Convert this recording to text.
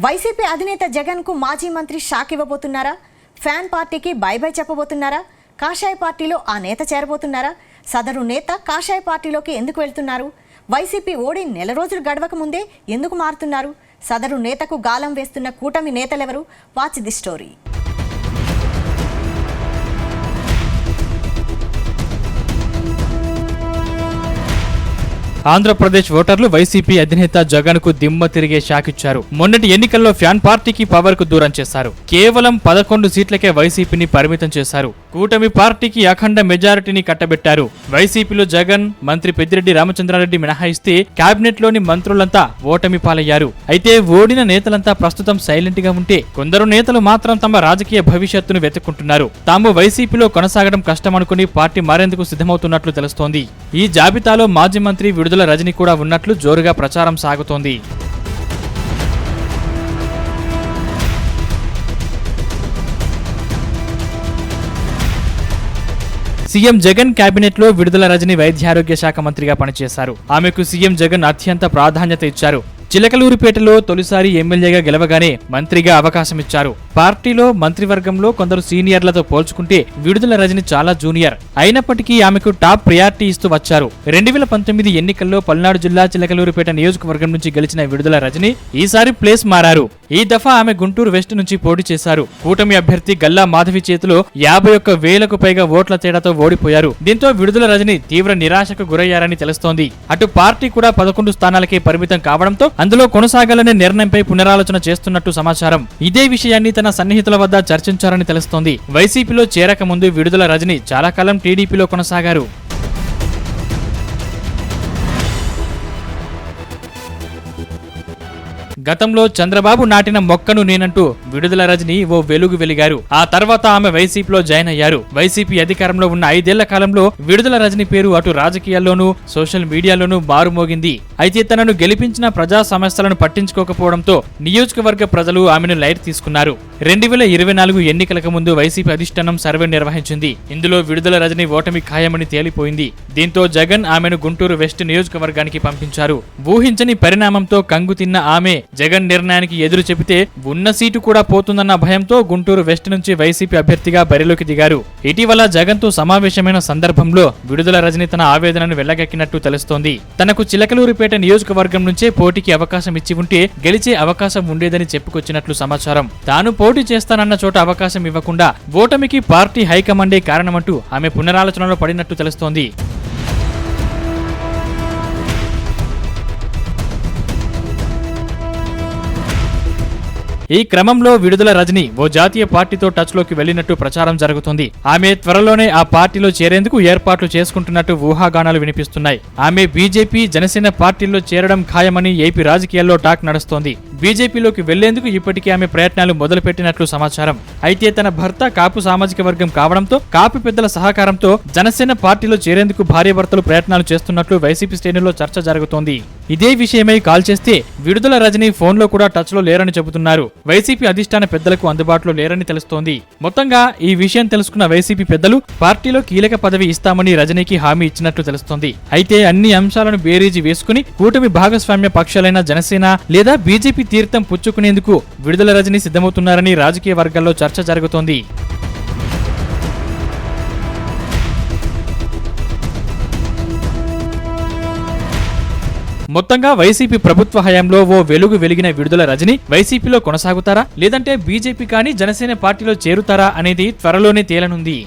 YCP అధినేత జగన్ కు మాజీ మంత్రి షాక్ ఇవ్వబోతున్నారా? ఫ్యాన్ పార్టీకి బై బై చెప్పబోతున్నారా? కాషాయ పార్టీలో ఆ నేత చేరబోతున్నారా? సదరు నేత కాషాయ పార్టీలోకి ఎందుకు వెళ్తున్నారు? వైసీపీ ఓడి నెల రోజులు గడవక ముందే ఎందుకు మారుతున్నారు? సదరు నేతకు గాలం వేస్తున్న కూటమి నేతలెవరు? Watch the story. ఆంధ్రప్రదేశ్ ఓటర్లు వైసీపీ అధినేత జగన్ కు దిమ్మ తిరిగే షాక్ ఇచ్చారు. మొన్నటి ఎన్నికల్లో ఫ్యాన్ పార్టీకి పవర్ కు దూరం చేశారు. కేవలం 11 సీట్లకే వైసీపీని పరిమితం చేశారు. కూటమి పార్టీకి అఖండ మెజారిటీని కట్టబెట్టారు. వైసీపీలో జగన్, మంత్రి పెద్దిరెడ్డి రామచంద్రారెడ్డి మినహాయిస్తే కేబినెట్ లోని మంత్రులంతా ఓటమి పాలయ్యారు. అయితే ఓడిన నేతలంతా ప్రస్తుతం సైలెంట్ గా ఉంటే, కొందరు నేతలు మాత్రం తమ రాజకీయ భవిష్యత్తును వెతుక్కుంటున్నారు. తాము వైసీపీలో కొనసాగడం కష్టమనుకుని పార్టీ మారేందుకు సిద్ధమవుతున్నట్లు తెలుస్తోంది. ఈ జాబితాలో మాజీ మంత్రి విడుదల రజని కూడా ఉన్నట్లు జోరుగా ప్రచారం సాగుతోంది. సీఎం జగన్ కేబినెట్ లో విడుదల రజని వైద్యారోగ్య శాఖ మంత్రిగా పనిచేశారు. ఆమెకు సీఎం జగన్ అత్యంత ప్రాధాన్యత ఇచ్చారు. చిలకలూరిపేటలో తొలిసారి ఎమ్మెల్యేగా గెలవగానే మంత్రిగా అవకాశం ఇచ్చారు. పార్టీలో మంత్రివర్గంలో కొందరు సీనియర్లతో పోల్చుకుంటే విడుదల రజని చాలా జూనియర్. అయినప్పటికీ ఆమెకు టాప్ ప్రయారిటీ ఇస్తూ వచ్చారు. 2019 ఎన్నికల్లో పల్నాడు జిల్లా చిలకలూరిపేట నియోజకవర్గం నుంచి గెలిచిన విడుదల రజని ఈసారి ప్లేస్ మారారు. ఈ దఫా ఆమె గుంటూరు వెస్ట్ నుంచి పోటీ చేశారు. కూటమి అభ్యర్థి గల్లా మాధవి చేతిలో 51,000కు పైగా ఓట్ల తేడాతో ఓడిపోయారు. దీంతో విడుదల రజని తీవ్ర నిరాశకు గురయ్యారని తెలుస్తోంది. అటు పార్టీ కూడా 11 స్థానాలకే పరిమితం కావడంతో అందులో కొనసాగాలనే నిర్ణయంపై పునరాలోచన చేస్తున్నట్టు సమాచారం. ఇదే విషయాన్ని తన సన్నిహితుల వద్ద చర్చించారని తెలుస్తోంది. వైసీపీలో చేరక ముందు విడుదల రజని చాలా కాలం టీడీపీలో కొనసాగారు. గతంలో చంద్రబాబు నాటిన మొక్కను నేనంటూ విడుదల రజని ఓ వెలుగు వెలిగారు. ఆ తర్వాత ఆమె వైసీపీలో జాయిన్ అయ్యారు. వైసీపీ అధికారంలో ఉన్న 5 ఏళ్ల కాలంలో విడుదల రజని పేరు అటు రాజకీయాల్లోనూ సోషల్ మీడియాలోనూ మారుమోగింది. అయితే తనను గెలిపించిన ప్రజా సమస్యలను పట్టించుకోకపోవడంతో నియోజకవర్గ ప్రజలు ఆమెను లైట్ తీసుకున్నారు. 2024 ఎన్నికలకు ముందు వైసీపీ అధిష్టానం సర్వే నిర్వహించింది. ఇందులో విడుదల రజని ఓటమి ఖాయమని తేలిపోయింది. దీంతో జగన్ ఆమెను గుంటూరు వెస్ట్ నియోజకవర్గానికి పంపించారు. ఊహించని పరిణామంతో కంగుతిన్న ఆమె జగన్ నిర్ణయానికి ఎదురు చెబితే ఉన్న సీటు కూడా పోతుందన్న భయంతో గుంటూరు వెస్ట్ నుంచి వైసీపీ అభ్యర్థిగా బరిలోకి దిగారు. ఇటీవల జగన్ తో సమావేశమైన సందర్భంలో విడుదల రజని తన ఆవేదనను వెళ్లగక్కినట్టు తెలుస్తోంది. తనకు చిలకలూరిపేట నియోజకవర్గం నుంచే పోటీకి అవకాశం ఇచ్చి ఉంటే గెలిచే అవకాశం ఉండేదని చెప్పుకొచ్చినట్లు సమాచారం. తాను పోటీ చేస్తానన్న చోట అవకాశం ఇవ్వకుండా ఓటమికి పార్టీ హైకమాండే కారణమంటూ ఆమె పునరాలోచనలో పడినట్టు తెలుస్తోంది. ఈ క్రమంలో విడుదల రజని ఓ జాతీయ పార్టీతో టచ్ లోకి వెళ్లినట్టు ప్రచారం జరుగుతుంది. ఆమె త్వరలోనే ఆ పార్టీలో చేరేందుకు ఏర్పాట్లు చేసుకుంటున్నట్టు ఊహాగానాలు వినిపిస్తున్నాయి. ఆమె బీజేపీ, జనసేన పార్టీల్లో చేరడం ఖాయమని ఏపీ రాజకీయాల్లో టాక్ నడుస్తోంది. బీజేపీలోకి వెళ్లేందుకు ఇప్పటికే ఆమె ప్రయత్నాలు మొదలుపెట్టినట్లు సమాచారం. అయితే తన భర్త కాపు సామాజిక వర్గం కావడంతో కాపు పెద్దల సహకారంతో జనసేన పార్టీలో చేరేందుకు భార్యాభర్తలు ప్రయత్నాలు చేస్తున్నట్లు వైసీపీ శ్రేణుల్లో చర్చ జరుగుతోంది. ఇదే విషయమై కాల్ చేస్తే విడుదల రజని ఫోన్లో కూడా టచ్ లో లేరని చెబుతున్నారు. వైసీపీ అధిష్టాన పెద్దలకు అందుబాటులో లేరని తెలుస్తోంది. మొత్తంగా ఈ విషయం తెలుసుకున్న వైసీపీ పెద్దలు పార్టీలో కీలక పదవి ఇస్తామని రజనీకి హామీ ఇచ్చినట్లు తెలుస్తోంది. అయితే అన్ని అంశాలను బేరీజి వేసుకుని కూటమి భాగస్వామ్య పక్షాలైన జనసేన లేదా బీజేపీ తీర్థం పుచ్చుకునేందుకు విడుదల రజని సిద్ధమవుతున్నారని రాజకీయ వర్గాల్లో చర్చ జరుగుతోంది. మొత్తంగా వైసీపీ ప్రభుత్వ హయాంలో ఓ వెలుగు వెలిగిన విడుదల రజని వైసీపీలో కొనసాగుతారా లేదంటే బీజేపీ కానీ జనసేన పార్టీలో చేరుతారా అనేది త్వరలోనే తేలనుంది.